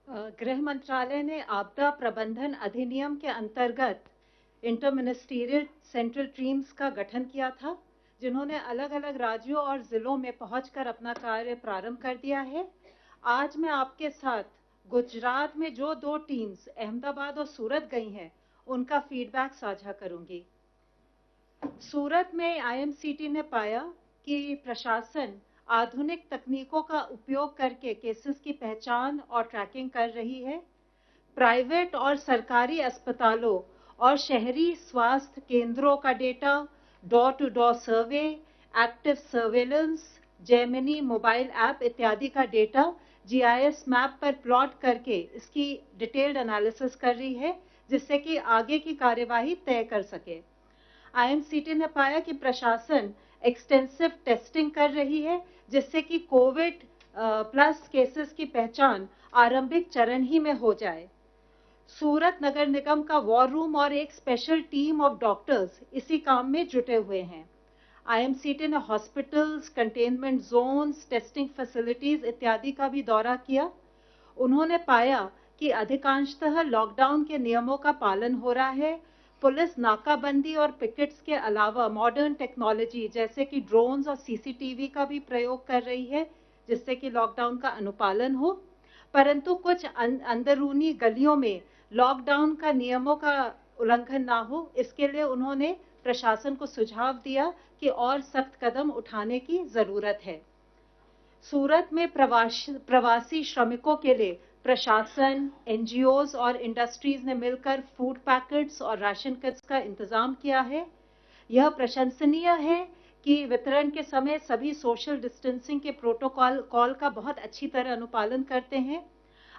गृह मंत्रालय ने आपदा प्रबंधन अधिनियम के अंतर्गत इंटर मिनिस्टीरियल सेंट्रल टीम्स का गठन किया था, जिन्होंने अलग-अलग राज्यों और जिलों में पहुंचकर अपना कार्य प्रारंभ कर दिया है। आज मैं आपके साथ गुजरात में जो 2 टीम्स अहमदाबाद और सूरत गई हैं, उनका फीडबैक साझा करूंगी। सूरत में आईएमसीटी ने पाया कि प्रशासन आधुनिक तकनीकों का उपयोग करके केसेस की पहचान और ट्रैकिंग कर रही है। प्राइवेट और सरकारी अस्पतालों और शहरी स्वास्थ्य केंद्रों का data, door to door survey, active surveillance, Gemini mobile app इत्यादि का डेटा जीआईएस मैप पर प्लॉट करके इसकी डिटेल्ड एनालिसिस कर रही है, जिससे कि आगे की कार्यवाही तय कर सके। आईएमसीटी ने पाया कि प्रशासन एक्सटेंसिव टेस्टिंग कर रही है, जिससे कि कोविड प्लस केसेस की पहचान आरंभिक चरण ही में हो जाए। सूरत नगर निगम का वॉर रूम और एक स्पेशल टीम ऑफ डॉक्टर्स इसी काम में जुटे हुए हैं। आईएमसीटी ने hospitals, containment zones, testing facilities इत्यादि का भी दौरा किया। उन्होंने पाया कि अधिकांशतः लॉकडाउन के नियमों का पालन हो रहा है। पुलिस नाकाबंदी और पिकेट्स के अलावा मॉडर्न टेक्नोलॉजी जैसे कि ड्रोन्स और सीसीटीवी का भी प्रयोग कर रही है, जिससे कि लॉकडाउन का अनुपालन हो। परंतु कुछ अंदरूनी गलियों में लॉकडाउन का नियमों का उल्लंघन ना हो, इसके लिए उन्होंने प्रशासन को सुझाव दिया कि और सख्त कदम उठाने की जरूरत है। सूरत में प्रवासी श्रमिकों के लिए प्रशासन, एनजीओज और इंडस्ट्रीज ने मिलकर फूड पैकेट्स और राशन किट्स का इंतजाम किया है। यह प्रशंसनीय है कि वितरण के समय सभी सोशल डिस्टेंसिंग के प्रोटोकॉल का बहुत अच्छी तरह अनुपालन करते हैं।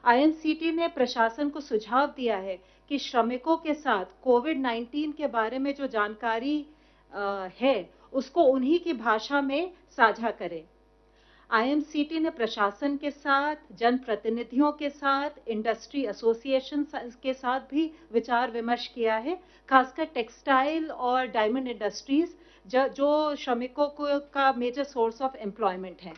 आईएमसीटी ने प्रशासन को सुझाव दिया है कि श्रमिकों के साथ कोविड-19 के बारे में जो जानकारी है, उसको उन्हीं की भाषा में साझा करें। आईएमसीटी ने प्रशासन के साथ, जनप्रतिनिधियों के साथ, इंडस्ट्री एसोसिएशन के साथ भी विचार विमर्श किया है, खासकर टेक्सटाइल और डायमंड इंडस्ट्रीज जो श्रमिकों का मेजर सोर्स ऑफ एम्प्लॉयमेंट है।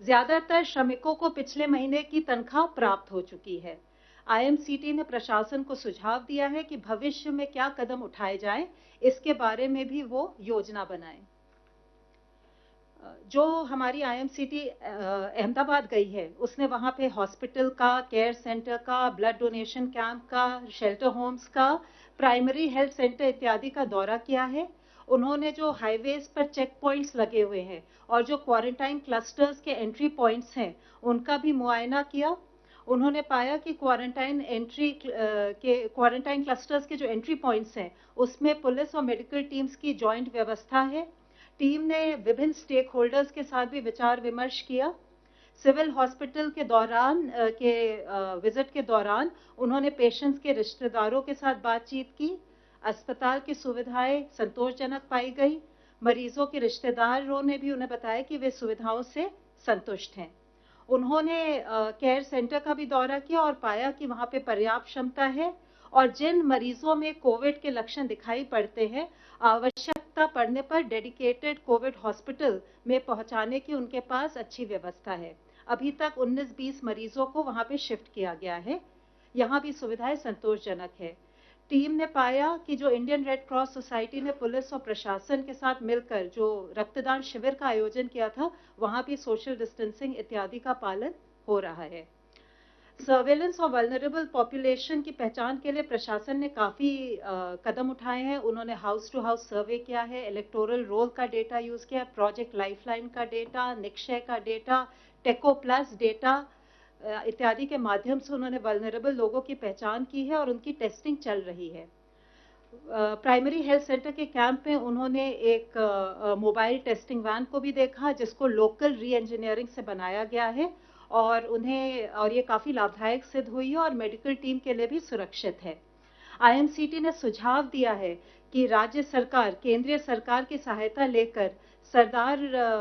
ज्यादातर श्रमिकों को पिछले महीने की तनख्वाह प्राप्त हो चुकी है। आईएमसीटी ने प्रशासन को सुझाव दिया है कि भविष्य में क्या कदम उठाए जाएं, इसके बारे में भी वो योजना बनाएं। जो हमारी आईएमसीटी अहमदाबाद गई है, उसने वहां पे हॉस्पिटल का, केयर सेंटर का, ब्लड डोनेशन कैंप का, शेल्टर होम्स का, प्राइमरी हेल्थ सेंटर इत्यादि का दौरा किया है। उन्होंने जो हाईवेज पर चेक पॉइंट्स लगे हुए हैं और जो क्वारंटाइन क्लस्टर्स के एंट्री पॉइंट्स हैं, उनका भी मुआयना किया। उन्होंने पाया कि क्वारंटाइन क्लस्टर्स के जो एंट्री पॉइंट्स हैं, उसमें पुलिस और मेडिकल टीम्स की जॉइंट व्यवस्था है। टीम ने विभिन्न स्टेक होल्डर्स के साथ भी विचार विमर्श किया। सिविल हॉस्पिटल के विजिट के दौरान उन्होंने पेशेंट्स के रिश्तेदारों के साथ बातचीत की। अस्पताल की सुविधाएं संतोषजनक पाई गई। मरीजों के रिश्तेदारों ने भी उन्हें बताया कि वे सुविधाओं से संतुष्ट हैं। उन्होंने केयर सेंटर का भी दौरा किया और पाया कि वहां पे पर्याप्त क्षमता है और जिन मरीजों में कोविड के लक्षण दिखाई पड़ते हैं, आवश्यकता पड़ने पर डेडिकेटेड कोविड हॉस्पिटल में पहुंचाने की उनके पास अच्छी व्यवस्था है। अभी तक 19-20 मरीजों को वहां पे शिफ्ट किया गया है। यहाँ भी सुविधाएं संतोषजनक है। टीम ने पाया कि जो इंडियन रेड क्रॉस सोसाइटी ने पुलिस और प्रशासन के साथ मिलकर जो रक्तदान शिविर का आयोजन किया था, वहां भी सोशल डिस्टेंसिंग इत्यादि का पालन हो रहा है। सर्वेलेंस और वल्नरेबल पॉपुलेशन की पहचान के लिए प्रशासन ने काफी कदम उठाए हैं। उन्होंने हाउस टू हाउस सर्वे किया है, इलेक्टोरल रोल का डेटा यूज किया, प्रोजेक्ट लाइफलाइन का डेटा, निक्षय का डेटा, टेको प्लस डेटा इत्यादि के माध्यम से उन्होंने वल्नरेबल लोगों की पहचान की है और उनकी टेस्टिंग चल रही है। प्राइमरी हेल्थ सेंटर के कैंप में उन्होंने एक मोबाइल टेस्टिंग वैन को भी देखा, जिसको लोकल री इंजीनियरिंग से बनाया गया है और ये काफी लाभदायक सिद्ध हुई है और मेडिकल टीम के लिए भी सुरक्षित है। आईएमसीटी ने सुझाव दिया है कि राज्य सरकार केंद्रीय सरकार की सहायता लेकर सरदार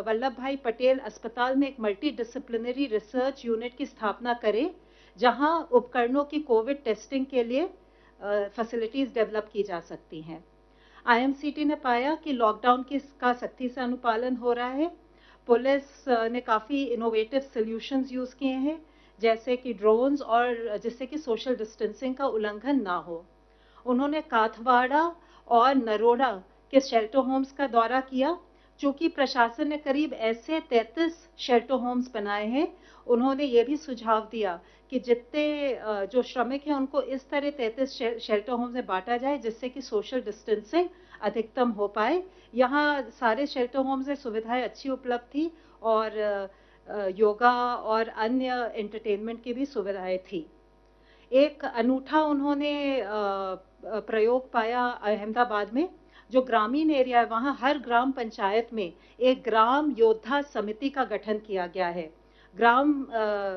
वल्लभ भाई पटेल अस्पताल में एक मल्टी डिसिप्लिनरी रिसर्च यूनिट की स्थापना करे, जहां उपकरणों की कोविड टेस्टिंग के लिए फैसिलिटीज डेवलप की जा सकती हैं। आईएमसीटी ने पाया कि लॉकडाउन का सख्ती से अनुपालन हो रहा है। पुलिस ने काफी इनोवेटिव सॉल्यूशंस यूज किए हैं, जैसे कि ड्रोन्स, और जिससे कि सोशल डिस्टेंसिंग का उल्लंघन ना हो। उन्होंने काथवाड़ा और नरोड़ा के शेल्टर होम्स का दौरा किया। चूंकि प्रशासन ने करीब ऐसे 33 शेल्टर होम्स बनाए हैं, उन्होंने ये भी सुझाव दिया कि जितने जो श्रमिक हैं उनको इस तरह 33 शेल्टर होम्स में बांटा जाए जिससे कि सोशल डिस्टेंसिंग अधिकतम हो पाए। यहाँ सारे शेल्टर होम्स में सुविधाएं अच्छी उपलब्ध थी और योगा और अन्य एंटरटेनमेंट की भी सुविधाएं थी। एक अनूठा उन्होंने प्रयोग पाया अहमदाबाद में। जो ग्रामीण एरिया है वहाँ हर ग्राम पंचायत में एक ग्राम योद्धा समिति का गठन किया गया है। ग्राम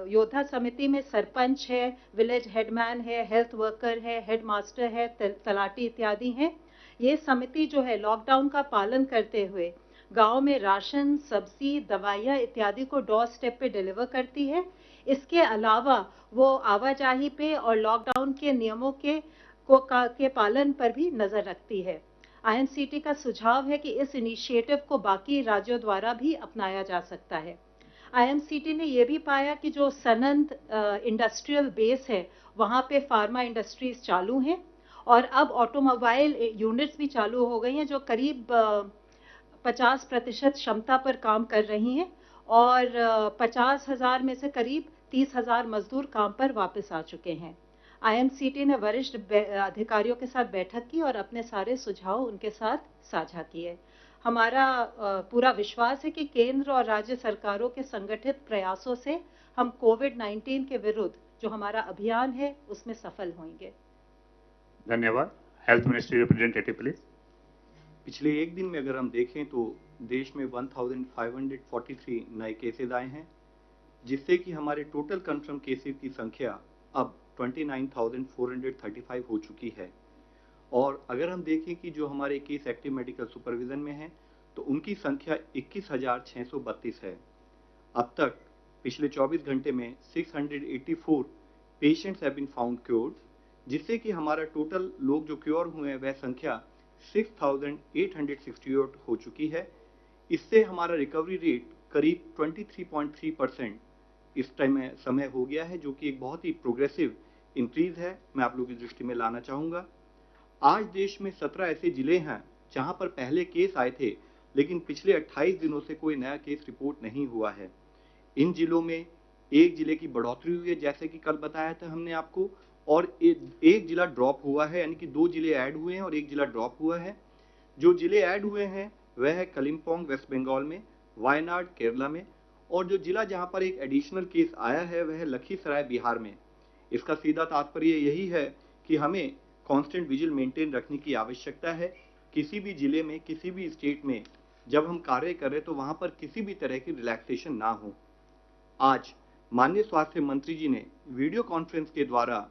योद्धा समिति में सरपंच है, विलेज हेडमैन है, हेल्थ वर्कर है, हेड मास्टर है, तलाटी इत्यादि हैं। ये समिति जो है लॉकडाउन का पालन करते हुए गांव में राशन, सब्जी, दवाइयाँ इत्यादि को डोर स्टेप पे डिलीवर करती है। इसके अलावा वो आवाजाही पे और लॉकडाउन के नियमों के पालन पर भी नजर रखती है। आईएमसीटी का सुझाव है कि इस इनिशिएटिव को बाकी राज्यों द्वारा भी अपनाया जा सकता है। आईएमसीटी ने यह भी पाया कि जो सनंद इंडस्ट्रियल बेस है वहां पे फार्मा इंडस्ट्रीज चालू हैं और अब ऑटोमोबाइल यूनिट्स भी चालू हो गई हैं जो करीब 50% क्षमता पर काम कर रही हैं और 50,000 में से करीब 30,000 मजदूर काम पर वापस आ चुके हैं। आईएमसीटी ने वरिष्ठ अधिकारियों के साथ बैठक की और अपने सारे सुझाव उनके साथ साझा किए। हमारा पूरा विश्वास है कि केंद्र और राज्य सरकारों के संगठित प्रयासों से हम कोविड-19 के विरुद्ध जो हमारा अभियान है उसमें सफल होंगे। धन्यवाद। Health ministry representative please. पिछले एक दिन में अगर हम देखें तो देश में 1543 नए केसेज आए हैं, जिससे कि हमारे टोटल कंफर्म केसेज की संख्या अब 29,435 हो चुकी है। और अगर हम देखें कि जो हमारे केस एक्टिव मेडिकल सुपरविजन में हैं तो उनकी संख्या 21,632 है। अब तक पिछले 24 घंटे में 684 patients have been found cured, जिससे कि हमारा टोटल लोग जो क्योर हुए हैं वह संख्या 6,868 हो चुकी है। इससे हमारा रिकवरी रेट करीब 23.3% इस टाइम में समय हो गया है, जो कि एक बहुत ही प्रोग्रेसिव इंक्रीज है। मैं आप लोगों की दृष्टि में लाना चाहूँगा। आज देश में 17 ऐसे जिले हैं जहां पर पहले केस आए थे लेकिन पिछले 28 दिनों से कोई नया केस रिपोर्ट नहीं हुआ है। इन जिलों में एक जिले की बढ़ोतरी हुई है, जैसे कि कल बताया था हमने आपको, और एक जिला ड्रॉप हुआ है, यानी कि 2 जिले ऐड हुए हैं और एक जिला ड्रॉप हुआ है। जो जिले ऐड हुए हैं वह है कलिम्पोंग वेस्ट बंगाल में, वायनाड केरला में, और जो जिला जहां पर एक एडिशनल केस आया है वह है लखीसराय बिहार में। इसका सीधा तात्पर्य यही है कि हमें कांस्टेंट विजिल मेंटेन रखने की आवश्यकता है। किसी भी जिले में, किसी भी स्टेट में जब हम कार्य करें तो वहां पर किसी भी तरह की रिलैक्सेशन ना हो। आज माननीय स्वास्थ्य मंत्री जी ने वीडियो कॉन्फ्रेंस के द्वारा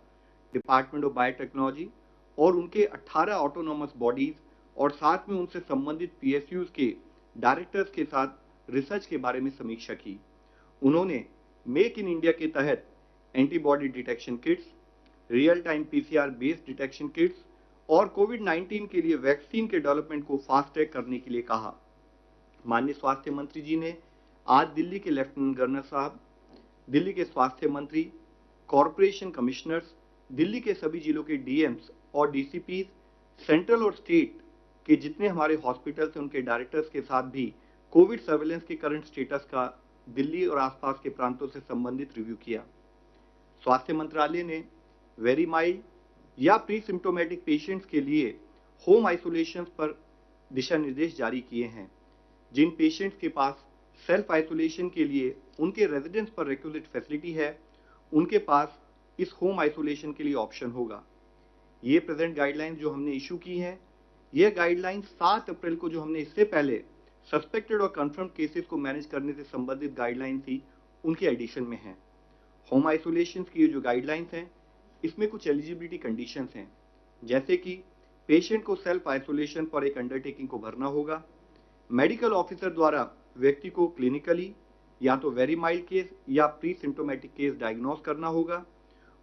डिपार्टमेंट ऑफ बायोटेक्नोलॉजी और उनके 18 ऑटोनॉमस बॉडीज और साथ में उनसे संबंधित पीएसयूज के डायरेक्टर्स के साथ रिसर्च के बारे में समीक्षा की। उन्होंने मेक इन इंडिया के तहत antibody detection kits, real time PCR based detection kits और कोविड-19 के लिए वैक्सीन के डेवलपमेंट को फास्ट ट्रैक करने के लिए कहा। माननीय स्वास्थ्य मंत्री जी ने आज दिल्ली के लेफ्टिनेंट गवर्नर साहब, दिल्ली के स्वास्थ्य मंत्री, कॉरपोरेशन कमिश्नर्स, दिल्ली के सभी जिलों के डीएम्स और डीसीपीज, सेंट्रल और स्टेट के जितने हमारे हॉस्पिटल्स हैं उनके डायरेक्टर्स के साथ भी कोविड सर्वेलेंस के करंट स्टेटस का दिल्ली और आसपास के प्रांतों से संबंधित रिव्यू किया। स्वास्थ्य मंत्रालय ने वेरी माइल्ड या प्री सिम्टोमेटिक पेशेंट्स के लिए होम आइसोलेशन पर दिशा निर्देश जारी किए हैं। जिन पेशेंट्स के पास सेल्फ आइसोलेशन के लिए उनके रेजिडेंस पर रिक्विजिट फैसिलिटी है, उनके पास इस होम आइसोलेशन के लिए ऑप्शन होगा। ये प्रेजेंट गाइडलाइंस जो हमने इशू की हैं, यह गाइडलाइंस 7 अप्रैल को जो हमने इससे पहले सस्पेक्टेड और कंफर्म केसेस को मैनेज करने से संबंधित गाइडलाइन थी, उनके एडिशन में है। होम आइसोलेशन की जो गाइडलाइंस हैं, इसमें कुछ एलिजिबिलिटी कंडीशंस हैं, जैसे कि पेशेंट को सेल्फ आइसोलेशन पर एक अंडरटेकिंग को भरना होगा। मेडिकल ऑफिसर द्वारा व्यक्ति को क्लिनिकली या तो वेरी माइल्ड केस या प्री सिम्टोमेटिक केस डायग्नोस करना होगा।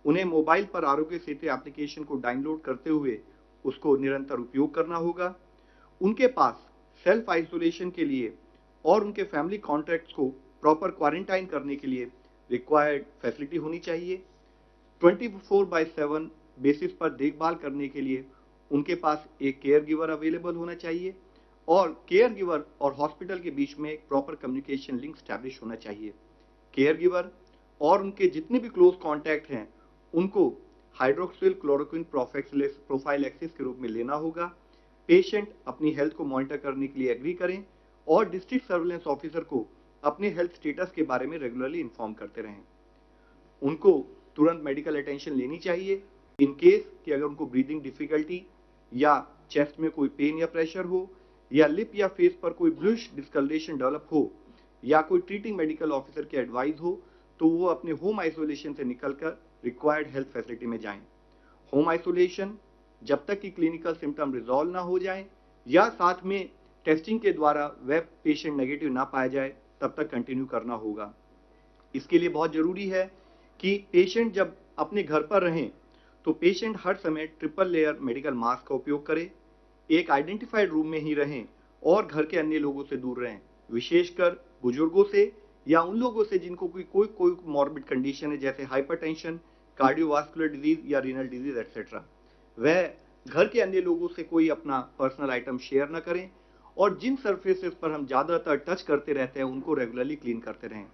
उन्हें मोबाइल पर आरोग्य सेतु एप्लीकेशन को डाउनलोड करते हुए उसको निरंतर उपयोग करना होगा। उनके पास सेल्फ आइसोलेशन के लिए और उनके फैमिली कॉन्टैक्ट्स को प्रॉपर क्वारंटाइन करने के लिए रिक्वायर्ड फैसिलिटी होनी चाहिए। 24/7 बेसिस पर देखभाल करने के लिए उनके पास एक केयर गिवर अवेलेबल होना चाहिए और केयर गिवर और हॉस्पिटल के बीच में एक प्रॉपर कम्युनिकेशन लिंक स्टैब्लिश होना चाहिए। केयर गिवर और उनके जितने भी क्लोज कॉन्टैक्ट हैं उनको हाइड्रोक्सिल क्लोरोक्विन प्रोफाइलैक्सिस के रूप में लेना होगा। पेशेंट अपनी हेल्थ को मॉनिटर करने के लिए एग्री करें और डिस्ट्रिक्ट सर्विलेंस ऑफिसर को अपने हेल्थ स्टेटस के बारे में रेगुलरली इन्फॉर्म करते रहें। उनको तुरंत मेडिकल अटेंशन लेनी चाहिए इन केस कि अगर उनको ब्रीदिंग डिफिकल्टी या चेस्ट में कोई पेन या प्रेशर हो या लिप या फेस पर कोई ब्लूइश डिस्कलरेशन डेवलप हो या कोई ट्रीटिंग मेडिकल ऑफिसर की एडवाइस हो तो वो अपने होम आइसोलेशन से निकलकर रिक्वायर्ड हेल्थ फैसिलिटी में जाएं। होम आइसोलेशन जब तक कि क्लिनिकल सिम्टम रिजॉल्व ना हो जाए या साथ में टेस्टिंग के द्वारा वह पेशेंट नेगेटिव ना पाया जाए तब तक कंटिन्यू करना होगा। इसके लिए बहुत जरूरी है कि पेशेंट जब अपने घर पर रहें तो पेशेंट हर समय ट्रिपल लेयर मेडिकल मास्क का उपयोग करे, एक आइडेंटिफाइड रूम में ही रहें और घर के अन्य लोगों से दूर रहें, विशेषकर बुजुर्गों से या उन लोगों से जिनको कोई मॉर्बिड कंडीशन है जैसे हाइपरटेंशन, कार्डियोवास्कुलर डिजीज या रीनल डिजीज एक्सेट्रा। वह घर के अन्य लोगों से कोई अपना पर्सनल आइटम शेयर न करें और जिन सरफेसेस पर हम ज्यादातर टच करते रहते हैं उनको रेगुलरली क्लीन करते रहें।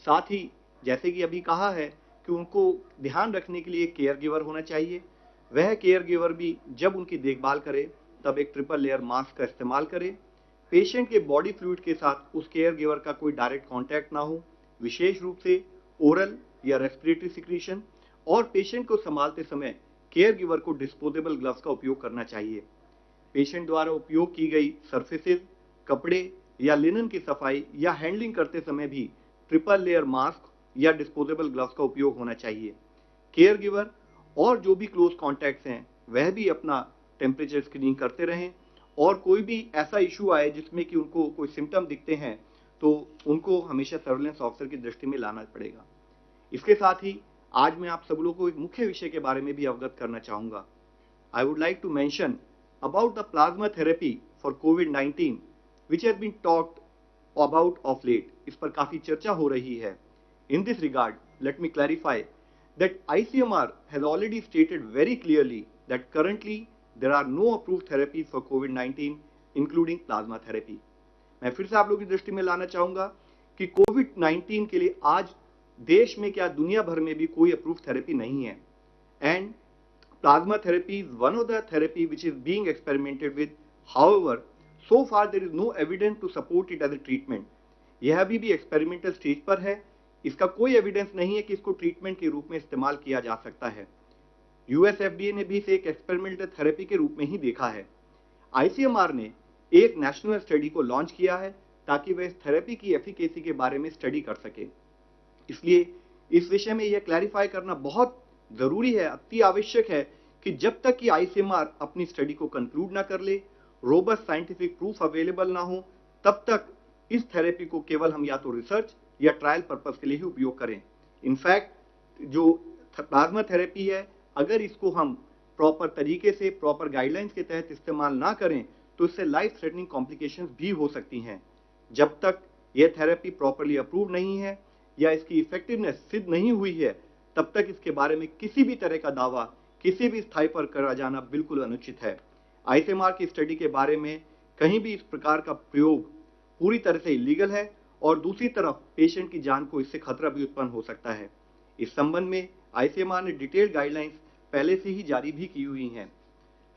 साथ ही जैसे कि अभी कहा है कि उनको ध्यान रखने के लिए एक केयर गिवर होना चाहिए। वह केयर गिवर भी जब उनकी देखभाल करे तब एक ट्रिपल लेयर मास्क का इस्तेमाल करे। पेशेंट के बॉडी फ्लूइड के साथ उस केयर गिवर का कोई डायरेक्ट कांटेक्ट ना हो, विशेष रूप से ओरल या रेस्पिरेटरी सिक्रीशन, और पेशेंट को संभालते समय केयर गिवर को डिस्पोजेबल ग्लव्स का उपयोग करना चाहिए। पेशेंट द्वारा उपयोग की गई सरफेसेस, कपड़े या लिनन की सफाई या हैंडलिंग करते समय भी ट्रिपल लेयर मास्क या डिस्पोजेबल ग्लव्स का उपयोग होना चाहिए। केयर गिवर और जो भी क्लोज कॉन्टैक्ट्स हैं वह भी अपना टेम्परेचर स्क्रीनिंग करते रहें और कोई भी ऐसा इशू आए जिसमें कि उनको कोई सिम्टम दिखते हैं तो उनको हमेशा सर्विलेंस ऑफिसर की दृष्टि में लाना पड़ेगा। इसके साथ ही आज मैं आप सब लोगों को एक मुख्य विषय के बारे में भी अवगत करना चाहूंगा। I would like to mention about the plasma therapy for COVID-19 which has been talked about of late। इस पर काफी चर्चा हो रही है। In this regard, let me clarify that ICMR has already stated very clearly that currently there are no approved therapies for COVID-19 including plasma therapy। मैं फिर से आप लोगों की दृष्टि में लाना चाहूंगा कि COVID-19 के लिए आज देश में क्या दुनिया भर में भी कोई अप्रूव्ड थेरेपी नहीं है। And plasma therapy is one of the therapy which is being experimented with. However, so far there is no evidence to support it as a treatment। यह अभी भी एक्सपेरिमेंटल स्टेज पर है, इसका कोई एविडेंस नहीं है कि इसको ट्रीटमेंट के रूप में इस्तेमाल किया जा सकता है। यूएस एफडीए ने भी इसे एक एक्सपेरिमेंटल थेरेपी के रूप में ही देखा है। आईसीएमआर ने एक नेशनल स्टडी को लॉन्च किया है ताकि वह इस थेरेपी की एफिकेसी के बारे में स्टडी कर सके। इसलिए इस विषय में यह क्लैरिफाई करना बहुत जरूरी है, अति आवश्यक है कि जब तक कि आईसीएमआर अपनी स्टडी को कंक्लूड ना कर ले, रोबस्ट साइंटिफिक प्रूफ अवेलेबल ना हो, तब तक इस थेरेपी को केवल हम या तो रिसर्च या ट्रायल पर्पस के लिए ही उपयोग करें। इनफैक्ट जो प्लाज्मा थेरेपी है, अगर इसको हम प्रॉपर तरीके से प्रॉपर गाइडलाइंस के तहत इस्तेमाल ना करें तो इससे लाइफ थ्रेटनिंग कॉम्प्लिकेशंस भी हो सकती हैं। जब तक यह थेरेपी प्रॉपरली अप्रूव नहीं है या इसकी इफेक्टिवनेस सिद्ध नहीं हुई है, तब तक इसके बारे में किसी भी तरह का दावा किसी भी स्थाई पर करा जाना बिल्कुल अनुचित है। आईसीएमआर की स्टडी के बारे में कहीं भी इस प्रकार का प्रयोग पूरी तरह से इलीगल है और दूसरी तरफ पेशेंट की जान को इससे खतरा भी उत्पन्न हो सकता है। इस संबंध में आईसीएमआर ने डिटेल्ड गाइडलाइंस पहले से ही जारी भी की हुई हैं।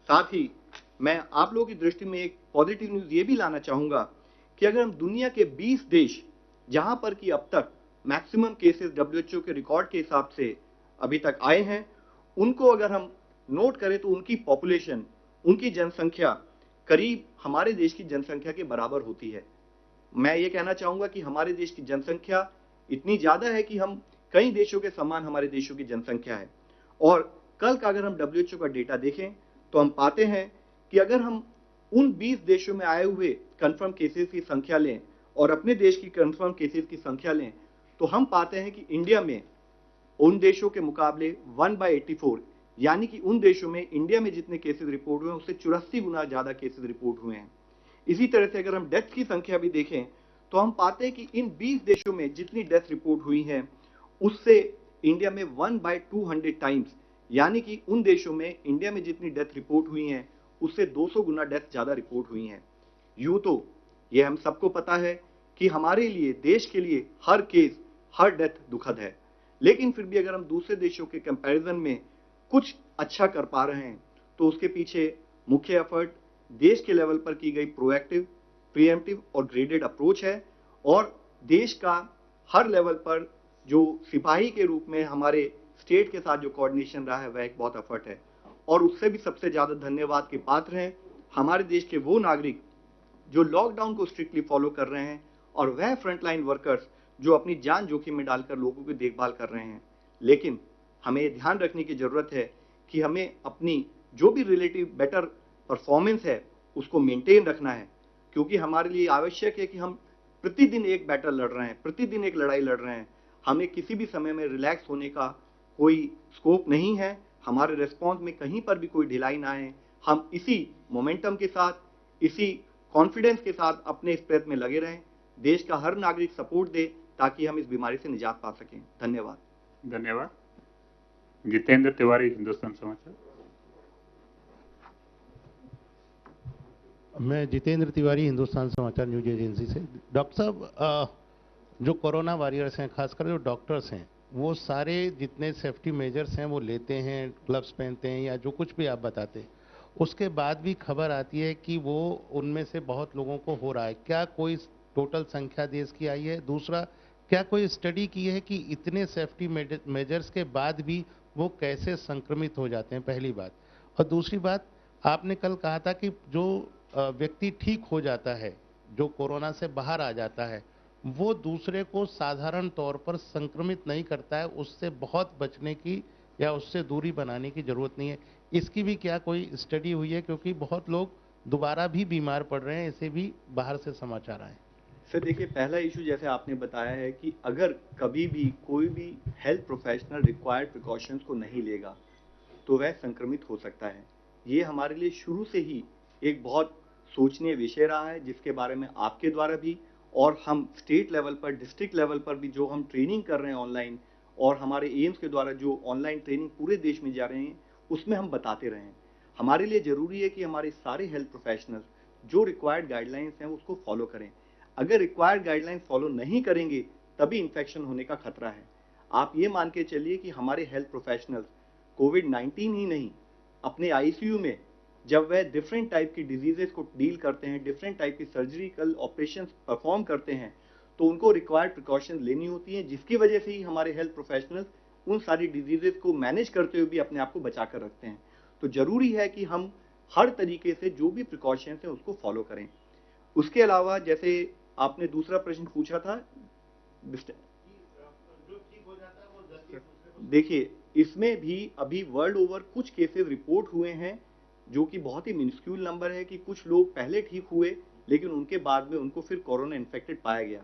साथ ही मैं आप लोगों की दृष्टि में एक पॉजिटिव न्यूज ये भी लाना चाहूंगा कि अगर हम दुनिया के 20 देश जहां पर कि अब तक मैक्सिमम केसेस WHO के रिकॉर्ड के हिसाब से अभी तक आए हैं, उनको अगर हम नोट करें तो उनकी पॉपुलेशन, उनकी जनसंख्या करीब हमारे देश की जनसंख्या के बराबर होती है। मैं ये कहना चाहूंगा कि हमारे देश की जनसंख्या इतनी ज्यादा है कि हम कई देशों के समान हमारे देशों की जनसंख्या है। और कल का अगर हम WHO का डेटा देखें तो हम पाते हैं कि अगर हम उन 20 देशों में आए हुए कंफर्म केसेस की संख्या लें और अपने देश की कंफर्म केसेस की संख्या लें तो हम पाते हैं कि इंडिया में उन देशों के मुकाबले 1/84, यानी कि उन देशों में इंडिया में जितने केसेस रिपोर्ट हुए हैं उससे 84 गुना ज्यादा केसेस रिपोर्ट हुए हैं। इसी तरह से अगर हम डेथ की संख्या भी देखें तो हम पाते हैं कि इन 20 देशों में जितनी डेथ रिपोर्ट हुई हैं उससे इंडिया में 1/200 टाइम्स, यानी कि उन देशों में इंडिया में जितनी डेथ रिपोर्ट हुई हैं उससे 200 गुना डेथ ज्यादा रिपोर्ट हुई हैं। यूं तो ये हम सबको पता है कि हमारे लिए, देश के लिए हर केस, हर डेथ दुखद है, लेकिन फिर भी अगर हम दूसरे देशों के कंपैरिजन में कुछ अच्छा कर पा रहे हैं तो उसके पीछे मुख्य एफर्ट देश के लेवल पर की गई प्रोएक्टिव, प्रीएम्प्टिव और ग्रेडेड अप्रोच है, और देश का हर लेवल पर जो सिपाही के रूप में हमारे स्टेट के साथ जो कोऑर्डिनेशन रहा है वह एक बहुत एफर्ट है। और उससे भी सबसे ज्यादा धन्यवाद के पात्र हैं हमारे देश के वो नागरिक जो लॉकडाउन को स्ट्रिक्टली फॉलो कर रहे हैं, और वह फ्रंटलाइन वर्कर्स जो अपनी जान जोखिम में डालकर लोगों की देखभाल कर रहे हैं। लेकिन हमें ध्यान रखने की जरूरत है कि हमें अपनी जो भी रिलेटिव बेटर परफॉर्मेंस है उसको मेंटेन रखना है, क्योंकि हमारे लिए आवश्यक है कि हम प्रतिदिन एक बैटल लड़ रहे हैं, प्रतिदिन एक लड़ाई लड़ रहे हैं। हमें किसी भी समय में रिलैक्स होने का कोई स्कोप नहीं है, हमारे रिस्पॉन्स में कहीं पर भी कोई ढिलाई ना आए। हम इसी मोमेंटम के साथ, इसी कॉन्फिडेंस के साथ अपने इस प्रयत्न में लगे रहें, देश का हर नागरिक सपोर्ट दे ताकि हम इस बीमारी से निजात पा सकें। धन्यवाद। धन्यवाद। जितेंद्र तिवारी, हिंदुस्तान समाचार। मैं जितेंद्र तिवारी, हिंदुस्तान समाचार न्यूज एजेंसी से। डॉक्टर साहब, जो कोरोना वॉरियर्स हैं, खासकर जो डॉक्टर्स हैं, वो सारे जितने सेफ्टी मेजर्स हैं वो लेते हैं, ग्लव्स पहनते हैं या जो कुछ भी आप बताते हैं, उसके बाद भी खबर आती है कि वो उनमें से बहुत लोगों को हो रहा है। क्या कोई टोटल संख्या देश की आई है? दूसरा, क्या कोई स्टडी की है कि इतने सेफ्टी मेजर्स के बाद भी वो कैसे संक्रमित हो जाते हैं? पहली बात। और दूसरी बात, आपने कल कहा था कि जो व्यक्ति ठीक हो जाता है, जो कोरोना से बाहर आ जाता है, वो दूसरे को साधारण तौर पर संक्रमित नहीं करता है, उससे बहुत बचने की या उससे दूरी बनाने की जरूरत नहीं है। इसकी भी क्या कोई स्टडी हुई है? क्योंकि बहुत लोग दोबारा भी बीमार पड़ रहे हैं, इसे भी बाहर से समाचार आए। सर देखिए, पहला इशू जैसे आपने बताया है कि अगर कभी भी कोई भी हेल्थ प्रोफेशनल रिक्वायर्ड प्रिकॉशंस को नहीं लेगा तो वह संक्रमित हो सकता है। ये हमारे लिए शुरू से ही एक बहुत सोचनीय विषय रहा है, जिसके बारे में आपके द्वारा भी और हम स्टेट लेवल पर, डिस्ट्रिक्ट लेवल पर भी जो हम ट्रेनिंग कर रहे हैं ऑनलाइन, और हमारे एम्स के द्वारा जो ऑनलाइन ट्रेनिंग पूरे देश में जा रहे हैं, उसमें हम बताते रहे हैं। हमारे लिए जरूरी है कि हमारे सारे हेल्थ प्रोफेशनल्स जो रिक्वायर्ड गाइडलाइंस हैं उसको फॉलो करें। अगर रिक्वायर्ड गाइडलाइंस फॉलो नहीं करेंगे तभी इन्फेक्शन होने का खतरा है। आप ये मान के चलिए कि हमारे हेल्थ प्रोफेशनल्स कोविड-19 ही नहीं, अपने आईसीयू में जब वह डिफरेंट टाइप की डिजीजेस को डील करते हैं, डिफरेंट टाइप की सर्जिकल ऑपरेशंस परफॉर्म करते हैं, तो उनको रिक्वायर्ड प्रिकॉशन लेनी होती है, जिसकी वजह से ही हमारे हेल्थ प्रोफेशनल्स उन सारी डिजीजेस को मैनेज करते हुए भी अपने आप को बचा कर रखते हैं। तो जरूरी है कि हम हर तरीके से जो भी प्रिकॉशंस हैं उसको फॉलो करें। उसके अलावा जैसे आपने दूसरा प्रश्न पूछा था, देखिए इसमें भी अभी वर्ल्ड ओवर कुछ केसेस रिपोर्ट हुए हैं जो कि बहुत ही मिनिस्क्यूल नंबर है, कि कुछ लोग पहले ठीक हुए लेकिन उनके बाद में उनको फिर कोरोना इन्फेक्टेड पाया गया।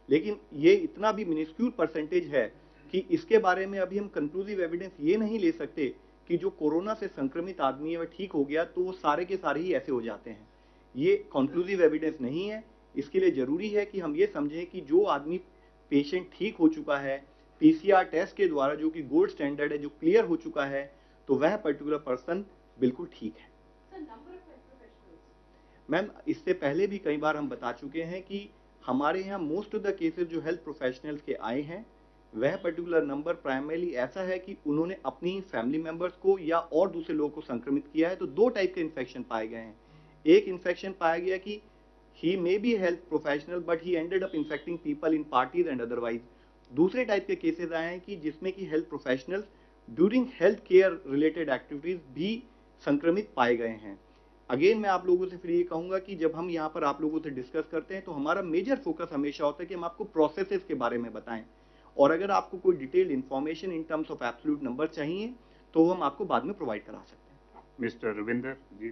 लेकिन ये इतना भी मिनिस्क्यूल परसेंटेज है कि इसके बारे में अभी हम कंक्लूसिव एविडेंस ये नहीं ले सकते कि जो कोरोना से संक्रमित आदमी है वह ठीक हो गया तो वो सारे के सारे ही ऐसे हो जाते हैं। ये कंक्लूसिव एविडेंस नहीं है। इसके लिए जरूरी है कि हम ये समझें कि जो आदमी पेशेंट ठीक हो चुका है पीसीआर टेस्ट के द्वारा, जो कि गोल्ड स्टैंडर्ड है, जो क्लियर हो चुका है, तो वह पर्टिकुलर पर्सन बिल्कुल ठीक है। मैम, इससे पहले भी कई बार हम बता चुके हैं कि हमारे यहाँ मोस्ट ऑफ द केसेस जो हेल्थ प्रोफेशनल्स के आए हैं वह पर्टिकुलर नंबर प्राइमरीली ऐसा है कि उन्होंने अपनी फैमिली मेंबर्स को या और दूसरे लोगों को संक्रमित किया है। तो दो टाइप के इन्फेक्शन पाए गए हैं। एक इन्फेक्शन पाया गया कि he may be health professional but he ended up infecting people in parties and otherwise. दूसरे टाइप के केसेस आए हैं कि जिसमें कि health professionals during health care related activities भी संक्रमित पाए गए हैं। अगेन मैं आप लोगों से फिर ये कहूंगा कि जब हम यहाँ पर आप लोगों से डिस्कस करते हैं तो हमारा मेजर फोकस हमेशा होता है कि हम आपको प्रोसेसेस के बारे में बताएं, और अगर आपको कोई detailed information in terms of absolute number चाहिए तो हम आपको बाद में प्रोवाइड करा सकते हैं। मिस्टर रविंदर जी।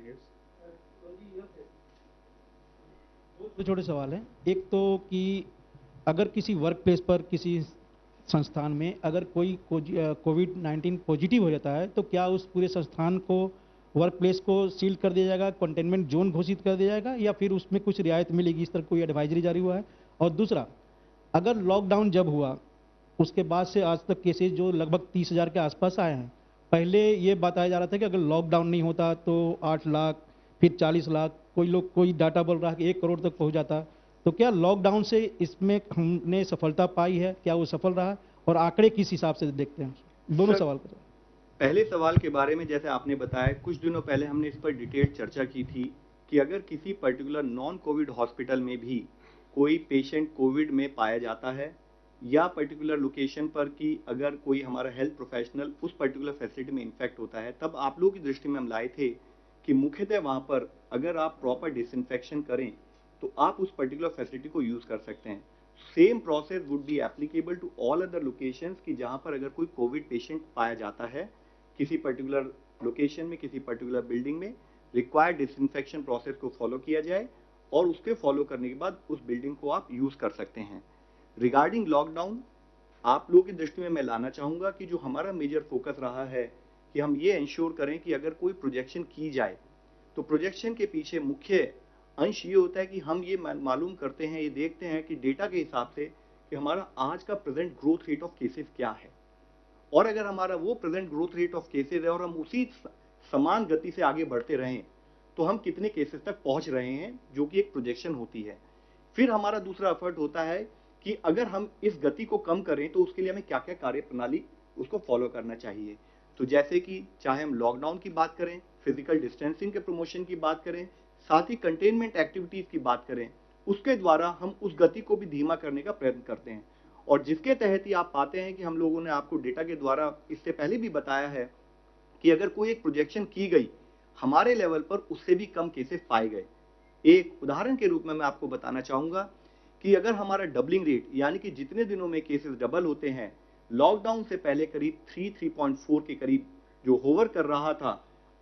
दो छोटे सवाल हैं। एक तो कि अगर किसी वर्क प्लेस पर, किसी संस्थान में अगर कोई कोविड-19 पॉजिटिव हो जाता है तो क्या उस पूरे संस्थान को, वर्क प्लेस को सील कर दिया जाएगा, कंटेनमेंट जोन घोषित कर दिया जाएगा, या फिर उसमें कुछ रियायत मिलेगी? इस तरह कोई एडवाइजरी जारी हुआ है? और दूसरा, अगर लॉकडाउन जब हुआ उसके बाद से आज तक केसेस जो लगभग 30,000 के आसपास आए हैं। पहले ये बताया जा रहा था कि अगर लॉकडाउन नहीं होता तो 8 लाख, फिर 40 लाख, कोई डाटा बोल रहा है कि 1 करोड़ तक पहुंच जाता। तो क्या लॉकडाउन से इसमें हमने सफलता पाई है, क्या वो सफल रहा, और आंकड़े किस हिसाब से देखते हैं? दोनों सवाल का। पहले सवाल के बारे में जैसे आपने बताया, कुछ दिनों पहले हमने इस पर डिटेल चर्चा की थी कि अगर किसी पर्टिकुलर नॉन कोविड हॉस्पिटल में भी कोई पेशेंट कोविड में पाया जाता है या पर्टिकुलर लोकेशन पर कि अगर कोई हमारा हेल्थ प्रोफेशनल उस पर्टिकुलर फैसिलिटी में इन्फेक्ट होता है, तब आप लोगों की दृष्टि में हम लाए थे कि मुख्यतः वहां पर अगर आप प्रॉपर डिसइंफेक्शन करें तो आप उस पर्टिकुलर फैसिलिटी को यूज कर सकते हैं। Same process would be applicable to all other locations कि जहां पर अगर कोई कोविड पेशेंट पाया जाता है किसी पर्टिकुलर लोकेशन में, किसी पर्टिकुलर बिल्डिंग में, रिक्वायर्ड डिसइंफेक्शन प्रोसेस को फॉलो किया जाए और उसके फॉलो करने के बाद उस बिल्डिंग को आप यूज कर सकते हैं। रिगार्डिंग लॉकडाउन, आप लोगों की दृष्टि में मैं लाना चाहूंगा कि जो हमारा मेजर फोकस रहा है कि हम ये इंश्योर करें कि अगर कोई प्रोजेक्शन की जाए तो प्रोजेक्शन के पीछे मुख्य अंश ये होता है कि हम ये मालूम करते हैं, ये देखते हैं कि डेटा के हिसाब से कि हमारा आज का present growth rate of cases क्या है, और अगर हमारा वो present growth rate of cases है और हम उसी समान गति से आगे बढ़ते रहें तो हम कितने केसेस तक पहुंच रहे हैं, जो कि एक प्रोजेक्शन होती है। फिर हमारा दूसरा एफर्ट होता है कि अगर हम इस गति को कम करें तो उसके लिए हमें क्या क्या कार्य प्रणाली उसको फॉलो करना चाहिए। तो जैसे कि चाहे हम लॉकडाउन की बात करें, फिजिकल डिस्टेंसिंग के प्रमोशन की बात करें, साथ ही कंटेनमेंट एक्टिविटीज की बात करें, उसके द्वारा हम उस गति को भी धीमा करने का प्रयत्न करते हैं। और जिसके तहत ही आप पाते हैं कि हम लोगों ने आपको डेटा के द्वारा इससे पहले भी बताया है कि अगर कोई एक प्रोजेक्शन की गई हमारे लेवल पर उससे भी कम केसेस पाए गए। एक उदाहरण के रूप में मैं आपको बताना चाहूंगा कि अगर हमारा डबलिंग रेट यानी कि जितने दिनों में केसेस डबल होते हैं, लॉकडाउन से पहले करीब 3.4 के करीब जो होवर कर रहा था,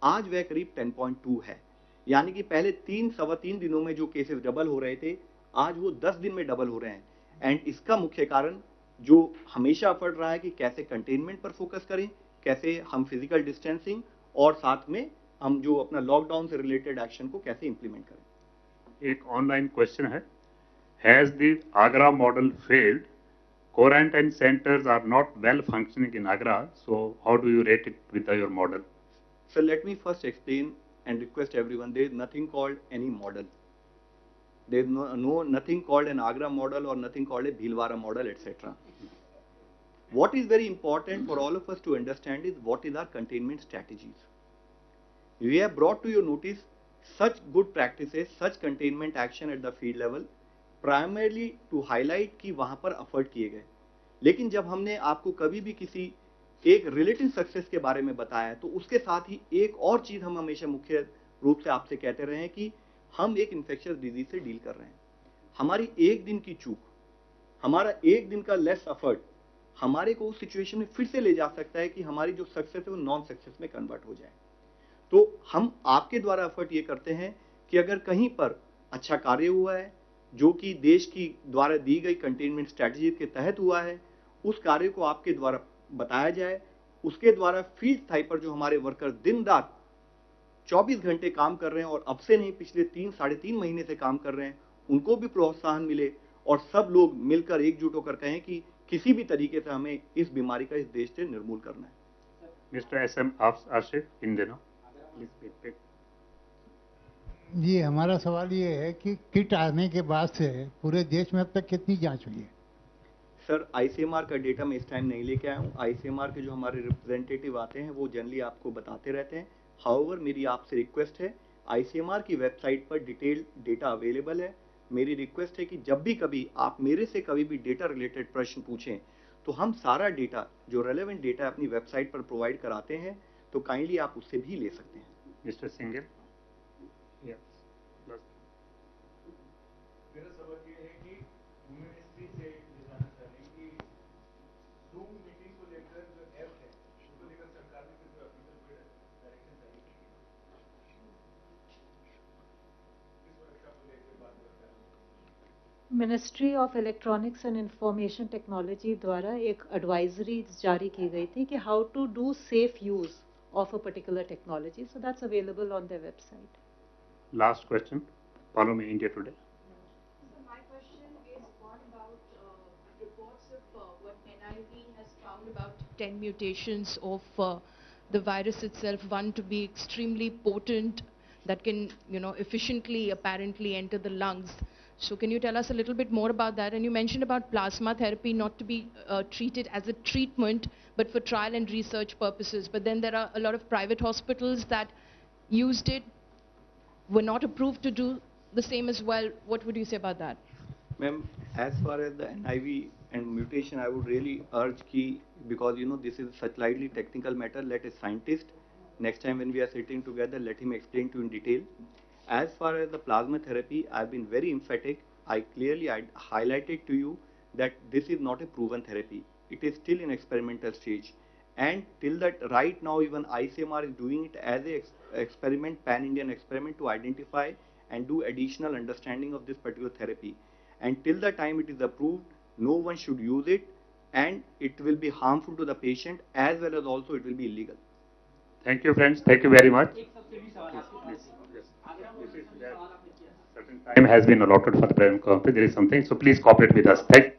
आज वह करीब 10.2 है। यानी कि पहले 3-3.25 दिनों में जो केसेस डबल हो रहे थे, आज वो 10 दिन में डबल हो रहे हैं। एंड इसका मुख्य कारण जो हमेशा एफर्ट रहा है कि कैसे कंटेनमेंट पर फोकस करें, कैसे हम फिजिकल डिस्टेंसिंग और साथ में हम जो अपना लॉकडाउन से रिलेटेड एक्शन को कैसे इंप्लीमेंट करें। एक ऑनलाइन क्वेश्चन है, has the Agra model failed? Quarantine centers are not well functioning in Agra, so how do you rate it with your model? So let me first explain and request everyone, there is nothing called any model. There is nothing called an Agra model or nothing called a Bhilwara model, etc. What is very important for all of us to understand is what is our containment strategies. We have brought to your notice such good practices, such containment action at the field level, primarily to highlight कि वहां पर effort किए गए। लेकिन जब हमने आपको कभी भी किसी एक रिलेटिव सक्सेस के बारे में बताया तो उसके साथ ही एक और चीज हम हमेशा मुख्य रूप से आपसे कहते रहे हैं कि हम एक इन्फेक्शियस डिजीज से डील कर रहे हैं। हमारी एक दिन की चूक, हमारा एक दिन का लेस एफर्ट हमारे को उस सिचुएशन में फिर से ले जा सकता है कि हमारी जो सक्सेस है वो नॉन सक्सेस में कन्वर्ट हो जाए। तो हम आपके द्वारा एफर्ट ये करते हैं कि अगर कहीं पर अच्छा कार्य हुआ है जो कि देश की द्वारा दी गई कंटेनमेंट स्ट्रैटेजी के तहत हुआ है, उस कार्य को आपके द्वारा बताया जाए, उसके द्वारा फील्ड स्थाई पर जो हमारे वर्कर दिन रात 24 घंटे काम कर रहे हैं और अब से नहीं पिछले 3-3.5 महीने से काम कर रहे हैं, उनको भी प्रोत्साहन मिले और सब लोग मिलकर एकजुट होकर कहें कि किसी भी तरीके से हमें इस बीमारी का इस देश से निर्मूल करना है। मिस्टर SM आशिफ, इन दिनों प्लीज। जी, हमारा सवाल ये है कि किट आने के बाद से पूरे देश में अब तक कितनी जांच हुई है? सर, आईसीएमआर का डेटा मैं इस टाइम नहीं लेके आया हूँ। आईसीएमआर के जो हमारे रिप्रेजेंटेटिव आते हैं वो जनरली आपको बताते रहते हैं। हाउएवर मेरी आपसे रिक्वेस्ट है, आईसीएमआर की वेबसाइट पर डिटेल डेटा अवेलेबल है। मेरी रिक्वेस्ट है कि जब भी कभी आप मेरे से कभी भी डेटा रिलेटेड प्रश्न पूछें तो हम सारा डेटा जो रेलेवेंट डेटा अपनी वेबसाइट पर प्रोवाइड कराते हैं, तो काइंडली आप उससे भी ले सकते हैं। Mister single. मेरा सवाल ये है कि मिनिस्ट्री से जानना चाहें कि जूम मीटिंग को लेकर जो ऐप है उसको लेकर सरकार ने किस ऑफिशियल डायरेक्शन जारी की है, इस सुरक्षा को लेकर बात करता है। Ministry of electronics and information technology द्वारा एक एडवाइजरी जारी की गई थी कि how to do safe use of a particular technology, so that's available on their website. Last question, follow me India Today. My question is one about reports of what NIV has found about 10 mutations of the virus itself, one to be extremely potent, that can, efficiently apparently enter the lungs. So can you tell us a little bit more about that? And you mentioned about plasma therapy not to be treated as a treatment, but for trial and research purposes. But then there are a lot of private hospitals that used it, were not approved to do the same as well. What would you say about that? Ma'am, as far as the NIV and mutation, I would really urge key, because this is such slightly technical matter. Let a scientist, next time when we are sitting together, let him explain to you in detail. As far as the plasma therapy, I've been very emphatic. I highlighted to you that this is not a proven therapy. It is still in experimental stage. And till that, right now, even ICMR is doing it as a experiment, pan-Indian experiment, to identify and do additional understanding of this particular therapy. And till the time it is approved, no one should use it, and it will be harmful to the patient, as well as also it will be illegal. Thank you, friends. Thank you very much. Certain time has been allotted for the present conference. There is something, so please cooperate with us. Thank